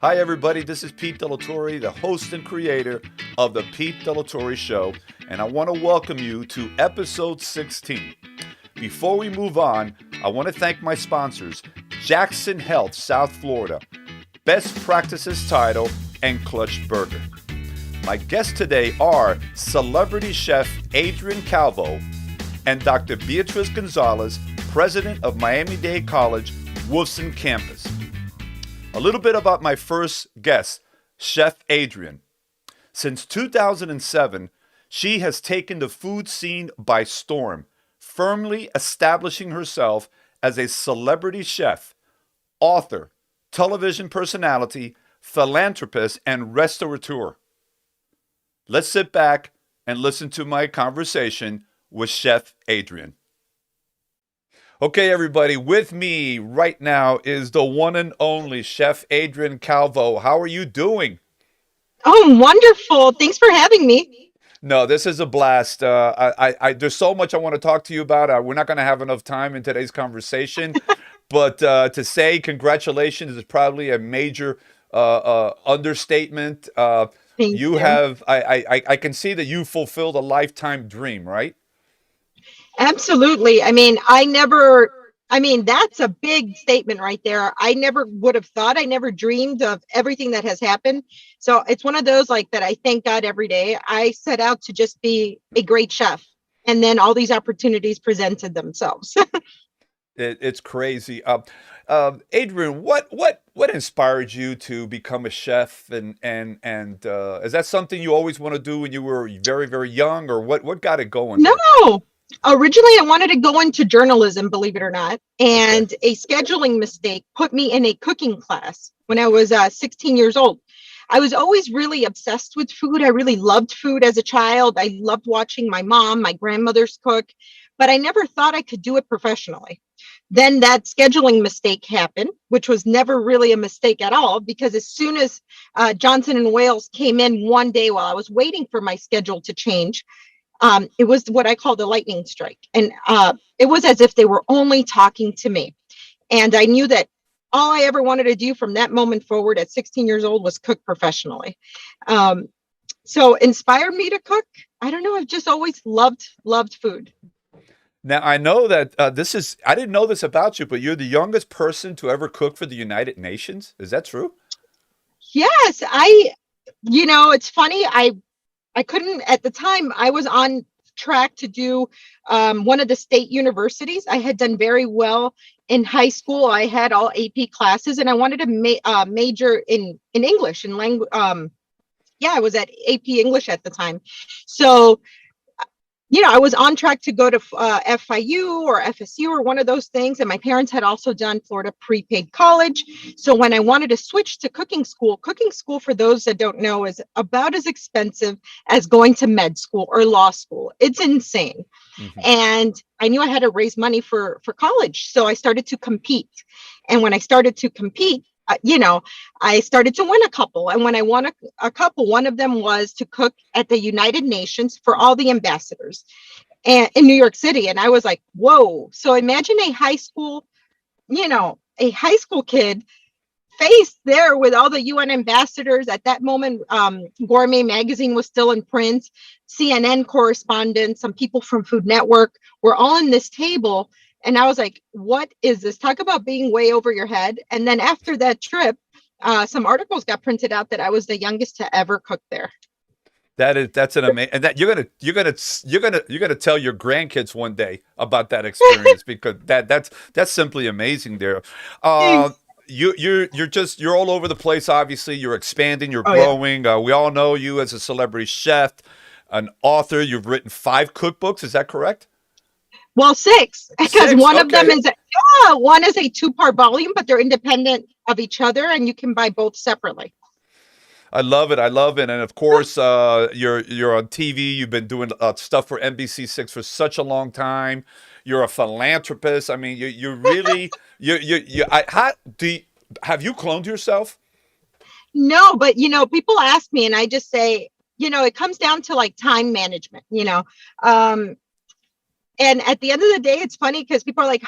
Hi, everybody. This is Pete Delatorre, the host and creator of The Pete Delatorre Show, and I want to welcome you to episode 16. Before we move on, I want to thank my sponsors, Jackson Health, South Florida, Best Practices Title, and Clutch Burger. My guests today are celebrity chef Adrian Calvo and Dr. Beatriz Gonzalez, president of Miami-Dade College, Wolfson Campus. A little bit about my first guest, Chef Adrian. Since 2007, she has taken the food scene by storm, firmly establishing herself as a celebrity chef, author, television personality, philanthropist, and restaurateur. Let's sit back and listen to my conversation with Chef Adrian. Okay, everybody, with me right now is the one and only Chef Adrian Calvo. How are you doing? Oh, wonderful. Thanks for having me. No, this is a blast. There's so much I want to talk to you about. We're not going to have enough time in today's conversation, but to say congratulations is probably a major understatement. Thank You you. have, I can see that you fulfilled a lifetime dream, right? Absolutely. That's a big statement right there. I never would have thought, I never dreamed of everything that has happened. So it's one of those like that I thank God every day. I set out to just be a great chef. And then all these opportunities presented themselves. It's crazy. Adrian, what inspired you to become a chef, and is that something you always want to do when you were very very young, or what got it going No, there? originally I wanted to go into journalism, believe it or not. Okay. And a scheduling mistake put me in a cooking class when I was 16 years old. I was always really obsessed with food. I really loved food as a child. I loved watching my mom, my grandmothers cook, but I never thought I could do it professionally. Then that scheduling mistake happened, which was never really a mistake at all, because as soon as Johnson and Wales came in one day while I was waiting for my schedule to change, it was what I call the lightning strike. And it was as if they were only talking to me. And I knew that all I ever wanted to do from that moment forward at 16 years old was cook professionally. Um, so inspired me to cook. I don't know. I've just always loved food. Now I know that I didn't know this about you, but you're the youngest person to ever cook for the United Nations. Is that true? Yes, it's funny. I couldn't at the time. I was on track to do one of the state universities. I had done very well in high school. I had all AP classes, and I wanted to major in English and language. Yeah, I was at AP English at the time, so I was on track to go to FIU or FSU or one of those things. And my parents had also done Florida prepaid college. So when I wanted to switch to cooking school, for those that don't know, is about as expensive as going to med school or law school. It's insane. Hmm. And I knew I had to raise money for college. So I started to compete. And when I started to compete, I started to win a couple. And when I won a couple, one of them was to cook at the United Nations for all the ambassadors and in New York City. And I was like, whoa. So imagine a high school kid faced there with all the UN ambassadors. At that moment, Gourmet Magazine was still in print, CNN correspondents, some people from Food Network were all in this table. And I was like, what is this? Talk about being way over your head. And then after that trip, some articles got printed out that I was the youngest to ever cook there. That's an amazing, and that you're gonna tell your grandkids one day about that experience because that's simply amazing. There, uh, Thanks. you're all over the place. Obviously, you're expanding, you're Oh, yeah. growing. We all know you as a celebrity chef, an author. You've written 5 cookbooks. Is that correct? Well, six, because 6. Okay. one is a two-part volume, but they're independent of each other, and you can buy both separately. I love it. I love it. And of course, you're on TV. You've been doing stuff for NBC6 for such a long time. You're a philanthropist. I mean, you really have you cloned yourself? No, but people ask me, and I just say, it comes down to like time management. Um, and at the end of the day, it's funny because people are like,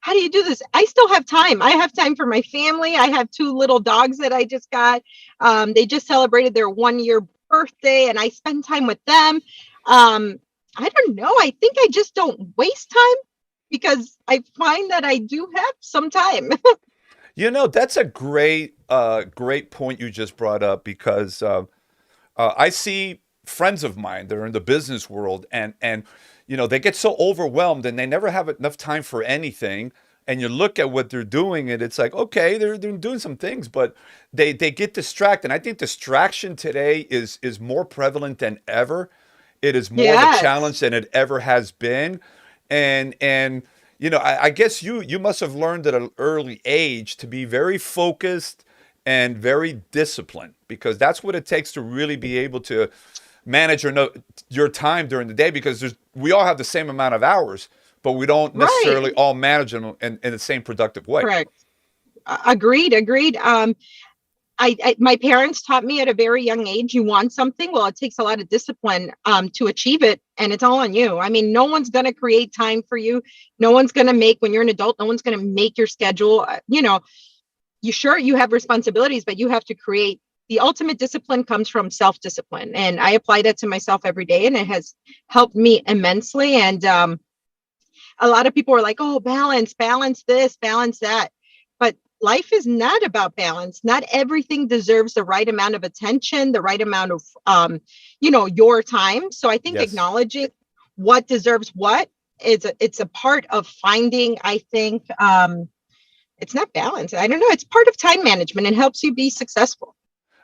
how do you do this? I still have time. I have time for my family. I have two little dogs that I just got. They just celebrated their 1 year birthday, and I spend time with them. I don't know. I think I just don't waste time because I find that I do have some time. That's a great point you just brought up because I see friends of mine that are in the business world, and they get so overwhelmed and they never have enough time for anything. And you look at what they're doing, and it's like, okay, they're doing some things, but they get distracted. And I think distraction today is more prevalent than ever. It is more of a Yes. challenge than it ever has been. And I guess you must have learned at an early age to be very focused and very disciplined, because that's what it takes to really be able to manage your time during the day, because we all have the same amount of hours, but we don't Right. necessarily all manage them in the same productive way. Correct. Agreed. Agreed. My parents taught me at a very young age, you want something, well, it takes a lot of discipline to achieve it, and it's all on you. I mean, no one's going to create time for you. No one's going to make, when you're an adult, no one's going to make your schedule. You have responsibilities, but you have to create. The ultimate discipline comes from self-discipline, and I apply that to myself every day, and it has helped me immensely. And a lot of people are like, oh, balance this, balance that. But life is not about balance. Not everything deserves the right amount of attention, the right amount of, your time. So I think Yes. acknowledging what deserves what it's a part of finding, I think, it's not balance. I don't know. It's part of time management and helps you be successful.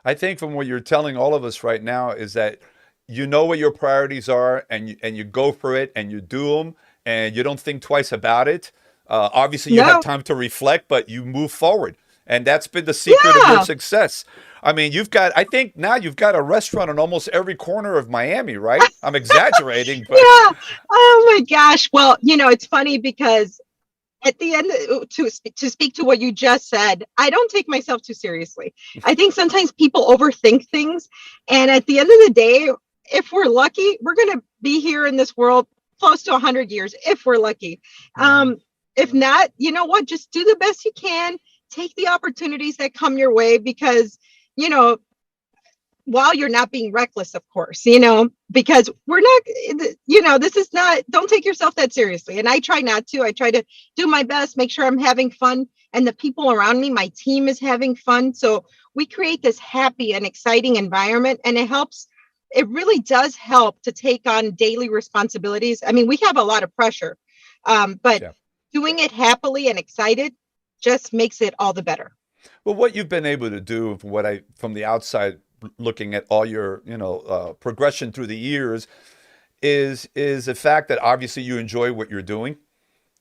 I think from what you're telling all of us right now is that you know what your priorities are, and you go for it and you do them, and you don't think twice about it. Obviously, you have No. time to reflect, but you move forward. And that's been the secret of your Yeah. success. I mean, I think now you've got a restaurant on almost every corner of Miami, right? I'm exaggerating, but Yeah. Oh my gosh. Well, it's funny because at the end, to speak to what you just said, I don't take myself too seriously. I think sometimes people overthink things, and at the end of the day, if we're lucky, we're going to be here in this world close to 100 years if we're lucky. Mhm. If not, you know what, just do the best you can, take the opportunities that come your way, because you know while you're not being reckless, of course, because we're not, this is not, don't take yourself that seriously. And I try not to. I try to do my best, make sure I'm having fun, and the people around me, my team, is having fun. So we create this happy and exciting environment, and it really does help to take on daily responsibilities. I mean, we have a lot of pressure, but Yeah. doing it happily and excited just makes it all the better. Well, what you've been able to do, from the outside looking at all your, progression through the years, is the fact that obviously you enjoy what you're doing.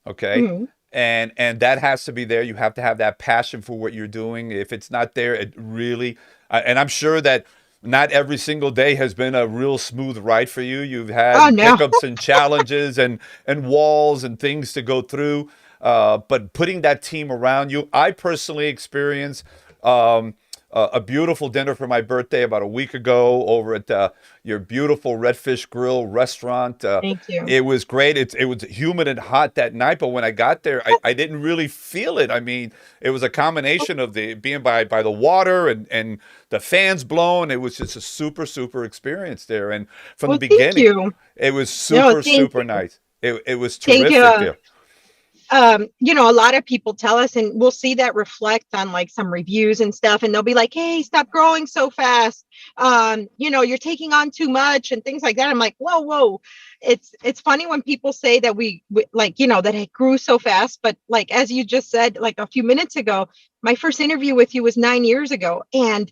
Okay. Mhm. And that has to be there. You have to have that passion for what you're doing. If it's not there, it really, and I'm sure that not every single day has been a real smooth ride for you. You've Oh had no. hiccups and challenges and walls and things to go through. But putting that team around you, I personally experienced um, a beautiful dinner for my birthday about a week ago over at your beautiful Redfish Grill restaurant. Thank you. It was great. It was humid and hot that night, but when I got there, I didn't really feel it. I mean, it was a combination of the being by the water and the fans blowing. It was just a super, super experience there. And from the Well, thank beginning, you. it was No, super, thank super you. nice. It was Thank terrific you. there. A lot of people tell us, and we'll see that reflect on like some reviews and stuff, and they'll be like, hey, stop growing so fast. You're taking on too much and things like that. I'm like, whoa, whoa. It's funny when people say that we like, that it grew so fast, but like as you just said like a few minutes ago, my first interview with you was 9 years ago. And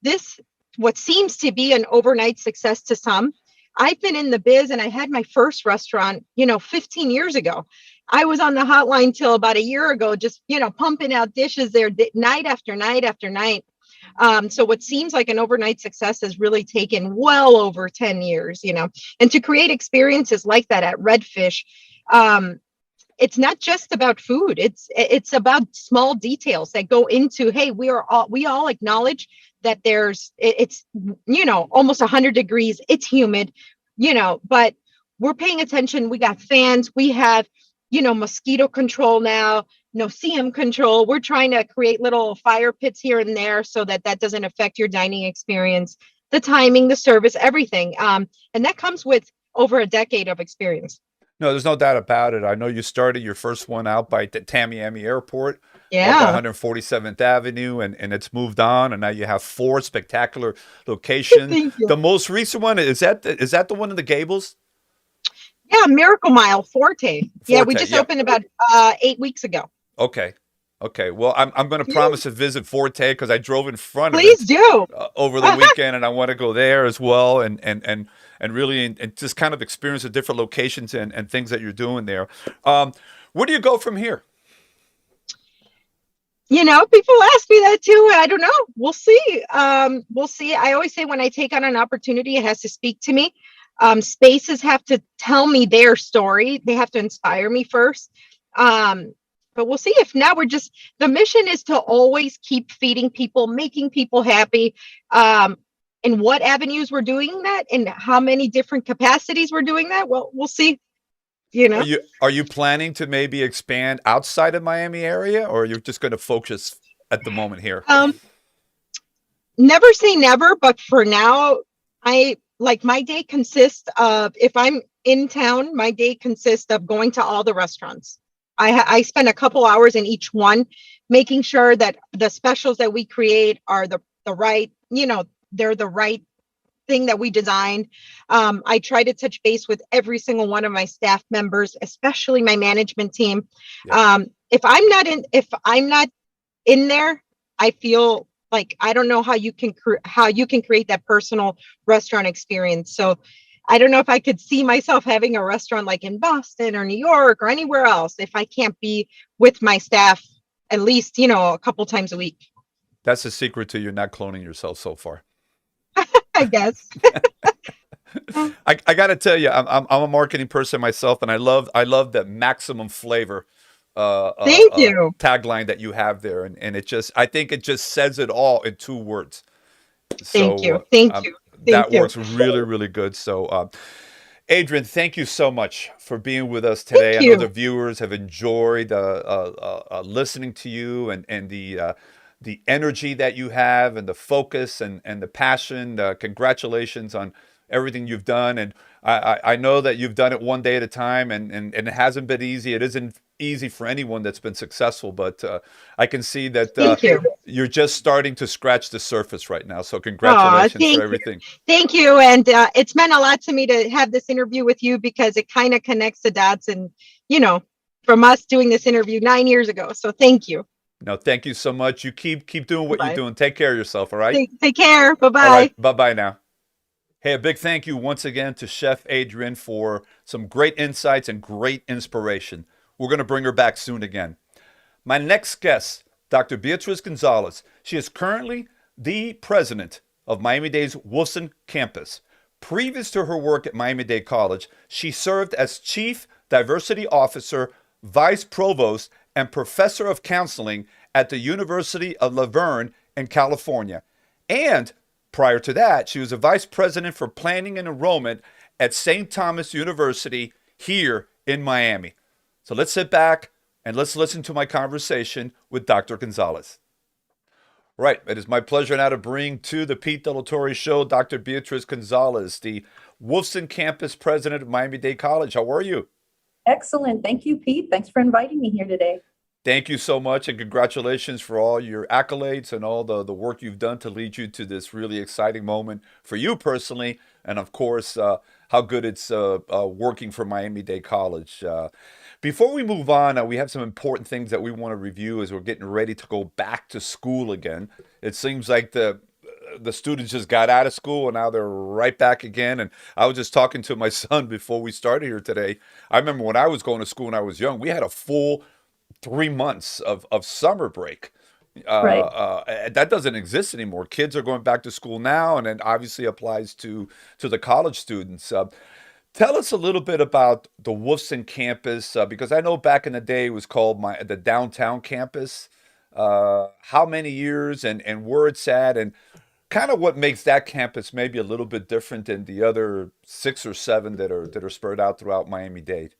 this, what seems to be an overnight success to some, I've been in the biz, and I had my first restaurant, 15 years ago. I was on the hotline till about a year ago, just, pumping out dishes there night after night after night. So what seems like an overnight success has really taken well over 10 years, and to create experiences like that at Redfish, um, it's not just about food. It's about small details that go into, hey, we all acknowledge that it's almost 100 degrees, it's humid, but we're paying attention. We got fans, we have mosquito control now, no-see-um control. We're trying to create little fire pits here and there so that that doesn't affect your dining experience, the timing, the service, everything. And that comes with over a decade of experience. No, there's no doubt about it. I know you started your first one out by the Tamiami Airport up at Yeah. 147th Avenue, and it's moved on, and now you have four spectacular locations. Thank you. The most recent one, is that the one in the Gables? Yeah, Miracle Mile Forte. Yeah, we Forte, just yeah. opened about 8 weeks ago. Okay. Okay. Well, I'm going to promise to visit Forte because I drove in front of Please it do. over the weekend, and I want to go there as well, and really and just kind of experience the different locations and things that you're doing there. Where do you go from here? People ask me that too. I don't know. We'll see. We'll see. I always say when I take on an opportunity, it has to speak to me. Spaces have to tell me their story. They have to inspire me first. But we'll see. If now the mission is to always keep feeding people, making people happy. And what avenues we're doing that and how many different capacities we're doing that. Well, we'll see. Are you planning to maybe expand outside of Miami area, or you're just going to focus at the moment here? Never say never, but for now, my day consists of, if I'm in town, my day consists of going to all the restaurants. I spend a couple hours in each one, making sure that the specials that we create are the right, they're the right thing that we designed. I try to touch base with every single one of my staff members, especially my management team. Yeah. If I'm not in there, I feel like I don't know how you can create that personal restaurant experience. So I don't know if I could see myself having a restaurant like in Boston or New York or anywhere else if I can't be with my staff at least, a couple times a week. That's the secret to you not cloning yourself so far. I guess. I got to tell you, I'm a marketing person myself, and I love that maximum flavor Thank you. tagline that you have there, and I think it just says it all in two words. Thank So you. Thank you. that Thank you. works really, really good. So, Adrienne, thank you so much for being with us today. Thank I know you. the viewers have enjoyed listening to you and the energy that you have and the focus and the passion. Congratulations on everything you've done. And I know that you've done it one day at a time, and it hasn't been easy. It isn't easy for anyone that's been successful, but I can see that Thank you. you're just starting to scratch the surface right now. So Aw, congratulations thank for you. everything. Thank you. And it's meant a lot to me to have this interview with you because it kind of connects the dots and, from us doing this interview 9 years ago. So thank you. No, thank you so much. You keep doing what you're Bye. doing. Take care of yourself, all right? Take care. All Bye-bye. right, bye-bye now. Hey, a big thank you once again to Chef Adrienne for some great insights and great inspiration. We're going to bring her back soon again. My next guest, Dr. Beatriz Gonzalez. She is currently the president of Miami-Dade's Wolfson campus. Previous to her work at Miami-Dade College, she served as Chief Diversity Officer, Vice Provost, and Professor of Counseling at the University of La Verne in California. And prior to that, she was a Vice President for Planning and Enrollment at St. Thomas University here in Miami. So let's sit back and let's listen to my conversation with Dr. Gonzalez. Right, it is my pleasure now to bring to the Pete De La Torre Show Dr. Beatriz Gonzalez, the Wolfson campus president of Miami-Dade College. How are you? Excellent. Thank you, Pete. Thanks for inviting me here today. Thank you so much, and congratulations for all your accolades and all the work you've done to lead you to this really exciting moment for you personally, and of course, how good it's working for Miami-Dade College. Before we move on, we have some important things that we want to review as we're getting ready to go back to school again. It seems like the students just got out of school and now they're right back again. And I was just talking to my son before we started here today. I remember when I was going to school when I was young, we had a full 3 months of summer break. Right. That doesn't exist anymore. Kids are going back to school now, and it obviously applies to the college students. Tell us a little bit about the Wolfson campus, because I know back in the day it was called the downtown campus. How many years and where it's at, and kind of what makes that campus maybe a little bit different than the other 6 or 7 that are spread out throughout Miami-Dade.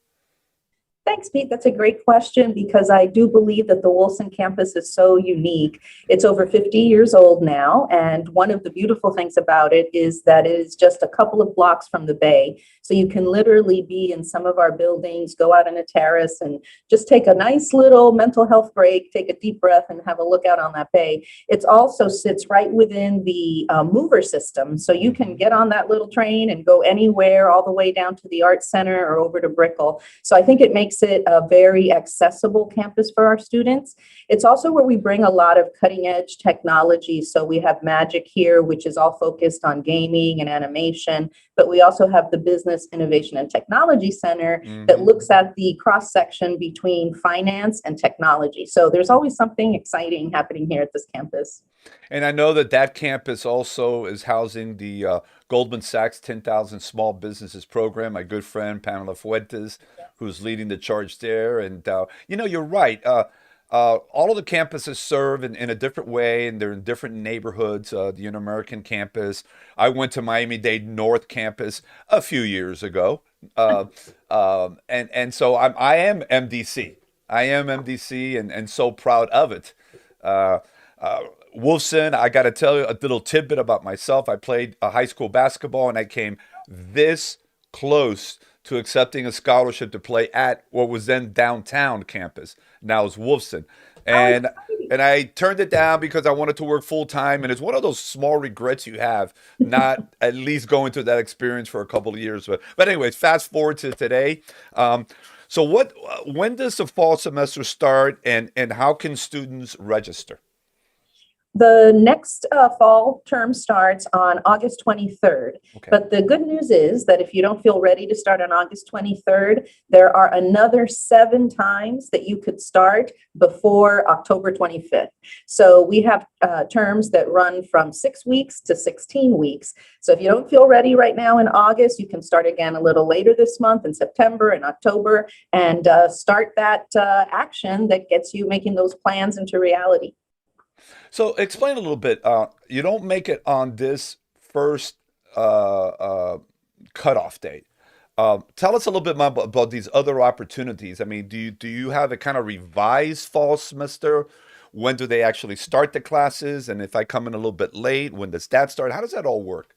Thanks, Pete. That's a great question because I do believe that the Wolfson campus is so unique. It's over 50 years old now, and one of the beautiful things about it is that it is just a couple of blocks from the bay. So you can literally be in some of our buildings, go out on a terrace and just take a nice little mental health break, take a deep breath and have a look out on that bay. It also sits right within the mover system. So you can get on that little train and go anywhere all the way down to the Art Center or over to Brickell. So I think it makes it a very accessible campus for our students. It's also where we bring a lot of cutting edge technology. So we have Magic here, which is all focused on gaming and animation, but we also have the Business Innovation and Technology Center that looks at the cross section between finance and technology. So there's always something exciting happening here at this campus. And I know that that campus also is housing the Goldman Sachs 10,000 Small Businesses program. My good friend Pamela Fuentes, who's leading the charge there. And you're right. All of the campuses serve in a different way, and they're in different neighborhoods. The Inter-American campus. I went to Miami-Dade North campus a few years ago, and so I am MDC. I am MDC, and so proud of it. Wolfson, I got to tell you a little tidbit about myself. I played high school basketball, and I came this close to accepting a scholarship to play at what was then downtown campus. Now it's Wolfson. And I turned it down because I wanted to work full time. And it's one of those small regrets you have, not at least going through that experience for a couple of years. But anyways, fast forward to today. So when does the fall semester start, and how can students register? The next fall term starts on August 23rd. Okay. But the good news is that if you don't feel ready to start on August 23rd, there are another 7 times that you could start before October 25th. So we have terms that run from 6 weeks to 16 weeks. So if you don't feel ready right now in August, you can start again a little later this month in September and October and start that action that gets you making those plans into reality. So explain a little bit. You don't make it on this first cutoff date. Tell us a little bit more about these other opportunities. I mean, do you have a kind of revised fall semester? When do they actually start the classes? And if I come in a little bit late, when does that start? How does that all work?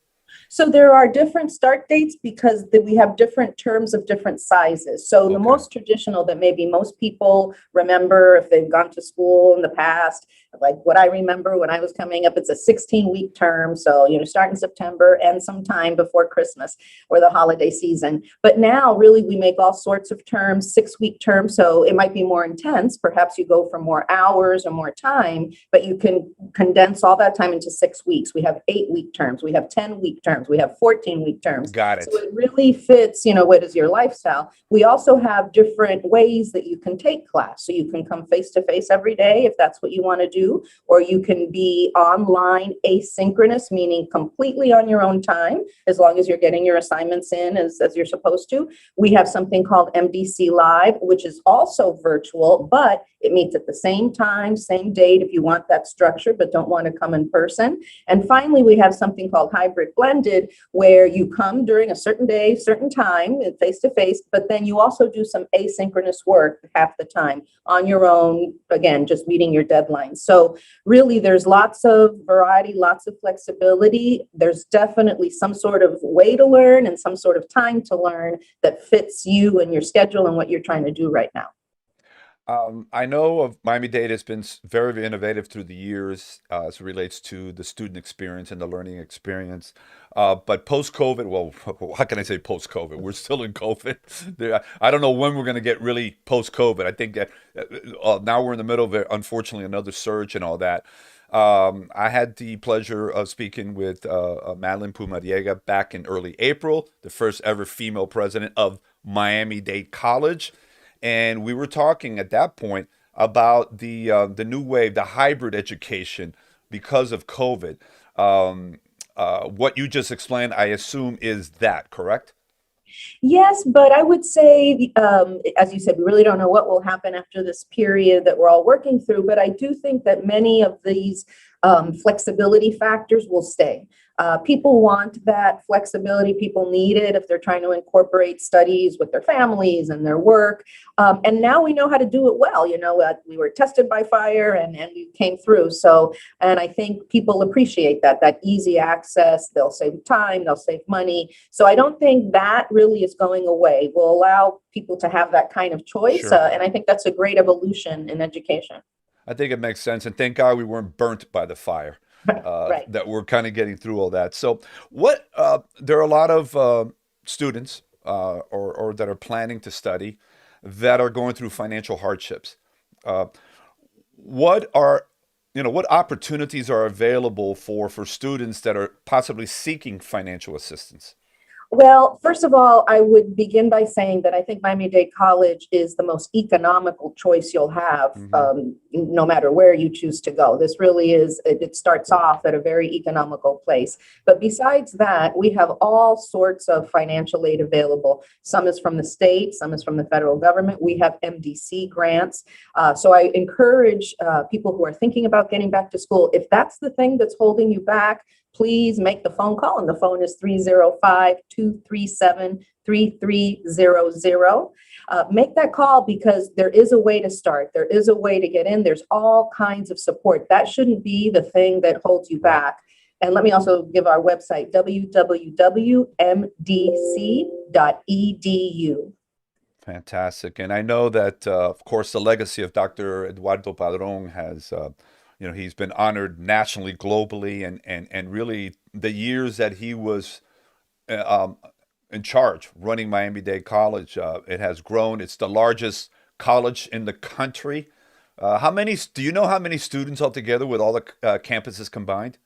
So there are different start dates because we have different terms of different sizes. So the most traditional that maybe most people remember if they've gone to school in the past, like what I remember when I was coming up, it's a 16-week term. So, start in September and sometime before Christmas or the holiday season. But now really we make all sorts of terms, 6-week terms. So it might be more intense. Perhaps you go for more hours or more time, but you can condense all that time into 6 weeks. We have 8-week terms. We have 10-week terms. We have 14-week terms. Got it. So it really fits, what is your lifestyle. We also have different ways that you can take class. So you can come face-to-face every day if that's what you want to do, or you can be online asynchronous, meaning completely on your own time, as long as you're getting your assignments in as you're supposed to. We have something called MDC Live, which is also virtual, but it meets at the same time, same date if you want that structure, but don't want to come in person. And finally, we have something called Hybrid Blended, where you come during a certain day, certain time, face-to-face, but then you also do some asynchronous work half the time on your own, again, just meeting your deadlines. So really, there's lots of variety, lots of flexibility. There's definitely some sort of way to learn and some sort of time to learn that fits you and your schedule and what you're trying to do right now. I know of Miami-Dade has been very innovative through the years as it relates to the student experience and the learning experience. But post-COVID, well, how can I say post-COVID? We're still in COVID. I don't know when we're going to get really post-COVID. I think that now we're in the middle of, unfortunately, another surge and all that. I had the pleasure of speaking with Madeline Pumariega back in early April, the first ever female president of Miami-Dade College. And we were talking at that point about the new wave, the hybrid education because of COVID. What you just explained, I assume, is that correct? Yes, but I would say, as you said, we really don't know what will happen after this period that we're all working through. But I do think that many of these Flexibility factors will stay. People want that flexibility. People need it if they're trying to incorporate studies with their families and their work. And now we know how to do it well. We were tested by fire and we came through. So, and I think people appreciate that easy access. They'll save time, they'll save money. So I don't think that really is going away. We'll allow people to have that kind of choice. Sure. And I think that's a great evolution in education. I think it makes sense. And thank God we weren't burnt by the fire. Right. That we're kind of getting through all that. So, there are a lot of students or that are planning to study that are going through financial hardships. Uh, what opportunities are available for students that are possibly seeking financial assistance? Well, first of all, I would begin by saying that I think Miami-Dade College is the most economical choice you'll have, no matter where you choose to go. This really is, it starts off at a very economical place. But besides that, we have all sorts of financial aid available. Some is from the state, some is from the federal government. We have MDC grants. So I encourage people who are thinking about getting back to school, if that's the thing that's holding you back, please make the phone call, and the phone is 305-237-3300. Make that call because there is a way to start. There is a way to get in. There's all kinds of support. That shouldn't be the thing that holds you back. And let me also give our website, www.mdc.edu. Fantastic. And I know that, of course, the legacy of Dr. Eduardo Padron has he's been honored nationally, globally, and really the years that he was in charge running Miami-Dade College, it has grown. It's the largest college in the country. Do you know how many students altogether with all the campuses combined?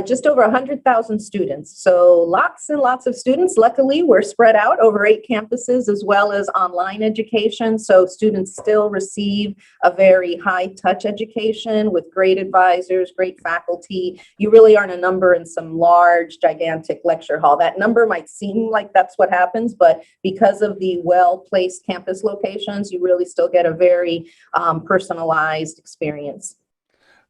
Just over 100,000 students. So lots and lots of students. Luckily, we're spread out over 8 campuses as well as online education. So students still receive a very high touch education with great advisors, great faculty. You really aren't a number in some large, gigantic lecture hall. That number might seem like that's what happens, but because of the well-placed campus locations, you really still get a very personalized experience.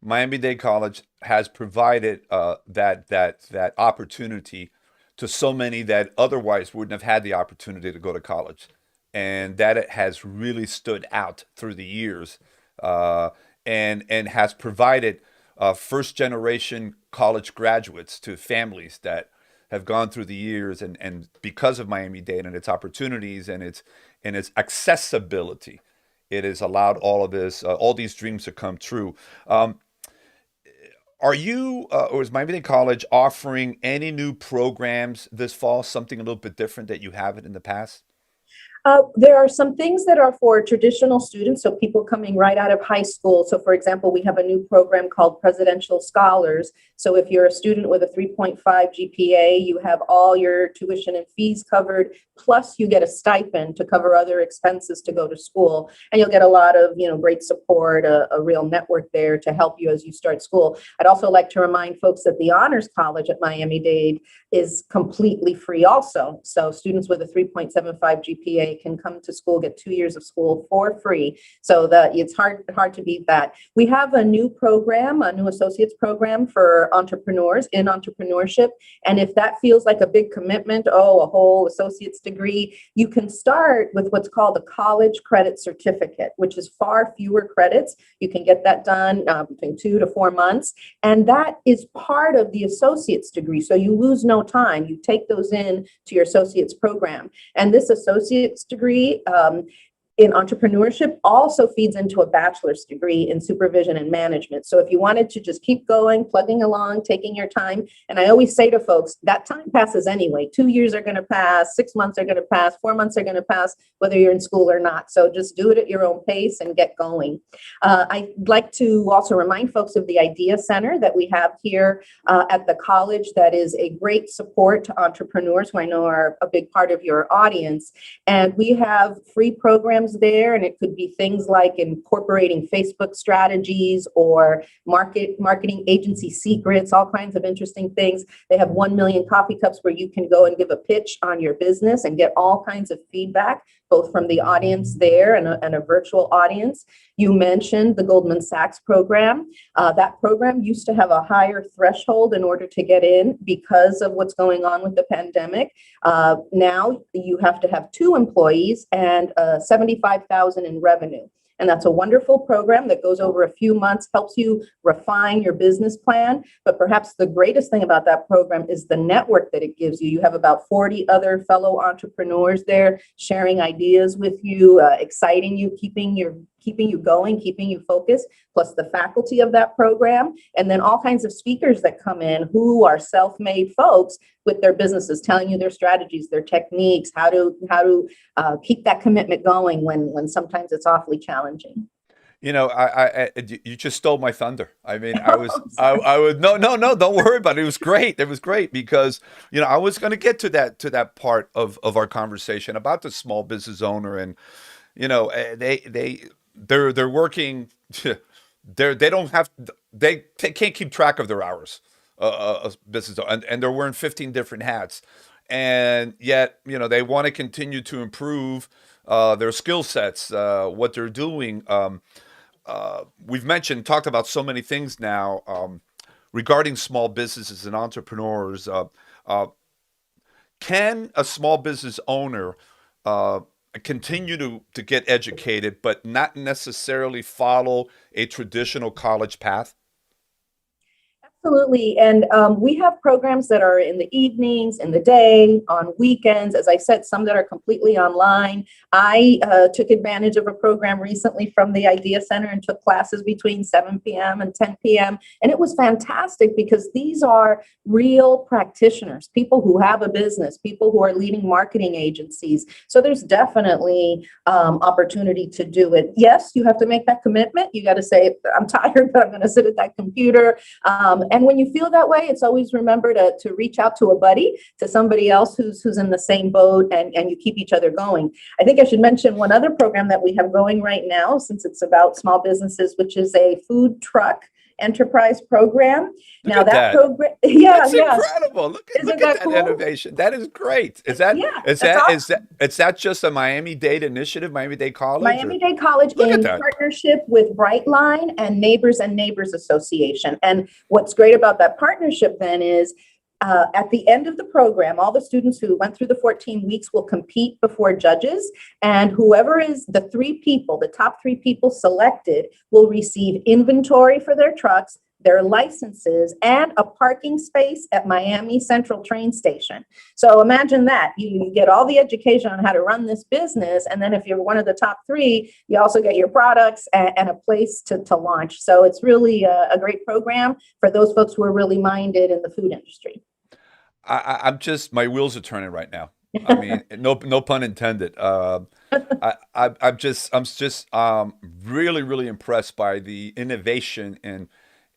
Miami-Dade College has provided that opportunity to so many that otherwise wouldn't have had the opportunity to go to college, and that it has really stood out through the years, and has provided first generation college graduates to families that have gone through the years, and because of Miami-Dade and its opportunities and its accessibility, it has allowed all these dreams to come true. Are you, or is Miami-Dade College offering any new programs this fall, something a little bit different that you haven't in the past? There are some things that are for traditional students, so people coming right out of high school. So for example, we have a new program called Presidential Scholars. So if you're a student with a 3.5 GPA, you have all your tuition and fees covered, plus you get a stipend to cover other expenses to go to school. And you'll get a lot of, great support, a real network there to help you as you start school. I'd also like to remind folks that the Honors College at Miami-Dade is completely free also. So students with a 3.75 GPA can come to school, get 2 years of school for free. So that it's hard to beat that. We have a new program, a new associate's program for entrepreneurs in entrepreneurship. And if that feels like a big commitment, a whole associate's degree, you can start with what's called a college credit certificate, which is far fewer credits. You can get that done between 2 to 4 months. And that is part of the associate's degree. So you lose no time. You take those in to your associate's program. And this associate's degree in entrepreneurship also feeds into a bachelor's degree in supervision and management. So if you wanted to just keep going, plugging along, taking your time, and I always say to folks, that time passes anyway. 2 years are going to pass, 6 months are going to pass, 4 months are going to pass, whether you're in school or not. So just do it at your own pace and get going. I'd like to also remind folks of the Idea Center that we have here at the college that is a great support to entrepreneurs who I know are a big part of your audience. And we have free programs there, and it could be things like incorporating Facebook strategies or marketing agency secrets, all kinds of interesting things. They have 1 million coffee cups where you can go and give a pitch on your business and get all kinds of feedback both from the audience there and a virtual audience. You mentioned the Goldman Sachs program. That program used to have a higher threshold in order to get in because of what's going on with the pandemic. Now you have to have 2 employees and 75,000 in revenue. And that's a wonderful program that goes over a few months, helps you refine your business plan. But perhaps the greatest thing about that program is the network that it gives you. You have about 40 other fellow entrepreneurs there sharing ideas with you, exciting you, keeping you going, keeping you focused, plus the faculty of that program, and then all kinds of speakers that come in who are self-made folks with their businesses, telling you their strategies, their techniques, how to keep that commitment going when sometimes it's awfully challenging. You know, you just stole my thunder. I mean, I would, no, don't worry about it. It was great. It was great because, you know, I was going to get to that part of our conversation about the small business owner, and, you know, they're working, they can't keep track of their hours, business, and they're wearing 15 different hats, and yet, you know, they want to continue to improve their skill sets, what they're doing. We've talked about so many things now regarding small businesses and entrepreneurs. Can a small business owner continue to get educated, but not necessarily follow a traditional college path? Absolutely. And we have programs that are in the evenings, in the day, on weekends. As I said, some that are completely online. I took advantage of a program recently from the Idea Center and took classes between 7 p.m. and 10 p.m. And it was fantastic because these are real practitioners, people who have a business, people who are leading marketing agencies. So there's definitely opportunity to do it. Yes, you have to make that commitment. You got to say, I'm tired, but I'm going to sit at that computer. And when you feel that way, it's always remember to reach out to a buddy, to somebody else who's in the same boat, and you keep each other going. I think I should mention one other program that we have going right now, since it's about small businesses, which is a food truck enterprise program. Now that program, that's incredible. Look at that cool? innovation. That is great. Is that just a Miami-Dade initiative, Miami-Dade College? Miami-Dade College in partnership with Brightline and Neighbors Association. And what's great about that partnership then is at the end of the program, all the students who went through the 14 weeks will compete before judges, and whoever is the top 3 people selected will receive inventory for their trucks, their licenses, and a parking space at Miami Central train station. So imagine that. You get all the education on how to run this business, and then if you're one of the top 3, you also get your products and a place to launch. So it's really a great program for those folks who are really minded in the food industry. I'm just, my wheels are turning right now. I mean, no pun intended. I'm just really, really impressed by the innovation and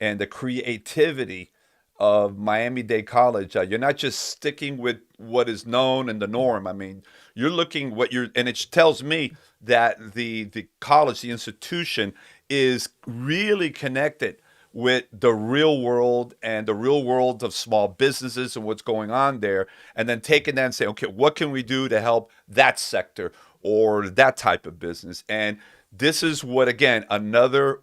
the creativity of Miami-Dade College. You're not just sticking with what is known and the norm. I mean, you're looking and it tells me that the college, the institution, is really connected with the real world and the real world of small businesses and what's going on there, and then taking that and say, okay, what can we do to help that sector or that type of business? And this is what, again, another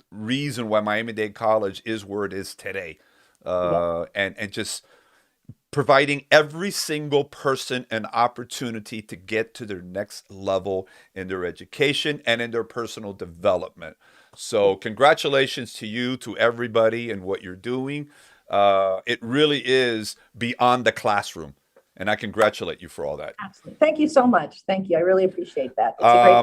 reason why Miami-Dade College is where it is today. And just providing every single person an opportunity to get to their next level in their education and in their personal development. So congratulations to you, to everybody, and what you're doing. It really is beyond the classroom, and I congratulate you for all that. Absolutely. Thank you so much. Thank you. I really appreciate that.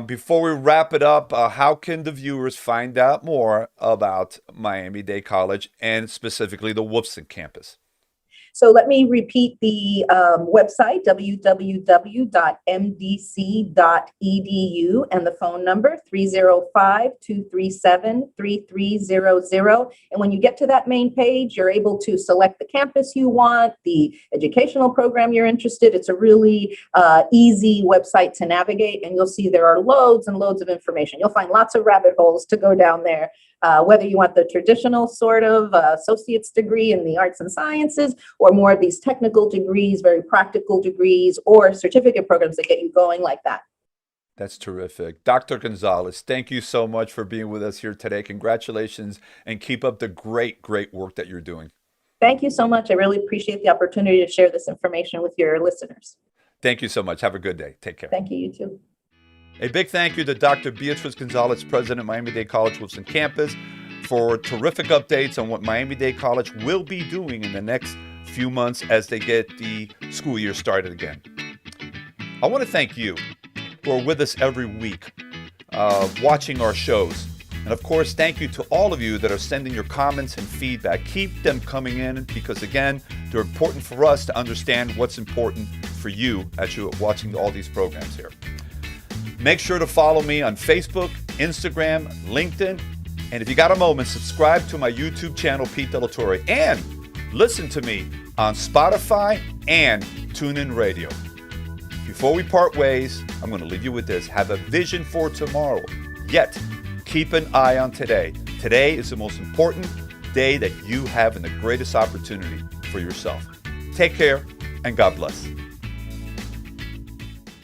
Before we wrap it up, how can the viewers find out more about Miami-Dade College and specifically the Wolfson campus? So let me repeat the website, www.mdc.edu, and the phone number, 305-237-3300. And when you get to that main page, you're able to select the campus you want, the educational program you're interested in. It's a really easy website to navigate, and you'll see there are loads and loads of information. You'll find lots of rabbit holes to go down there. Whether you want the traditional sort of associate's degree in the arts and sciences, or more of these technical degrees, very practical degrees, or certificate programs that get you going like that. That's terrific. Dr. Gonzalez, thank you so much for being with us here today. Congratulations and keep up the great, great work that you're doing. Thank you so much. I really appreciate the opportunity to share this information with your listeners. Thank you so much. Have a good day. Take care. Thank you, you too. A big thank you to Dr. Beatriz Gonzalez, President of Miami-Dade College Wilson Campus, for terrific updates on what Miami-Dade College will be doing in the next few months as they get the school year started again. I want to thank you who are with us every week, watching our shows. And of course, thank you to all of you that are sending your comments and feedback. Keep them coming in because, again, they're important for us to understand what's important for you as you're watching all these programs here. Make sure to follow me on Facebook, Instagram, LinkedIn, and if you got a moment, subscribe to my YouTube channel, Pete Delatorre, and listen to me on Spotify and TuneIn Radio. Before we part ways, I'm going to leave you with this. Have a vision for tomorrow, yet keep an eye on today. Today is the most important day that you have and the greatest opportunity for yourself. Take care and God bless.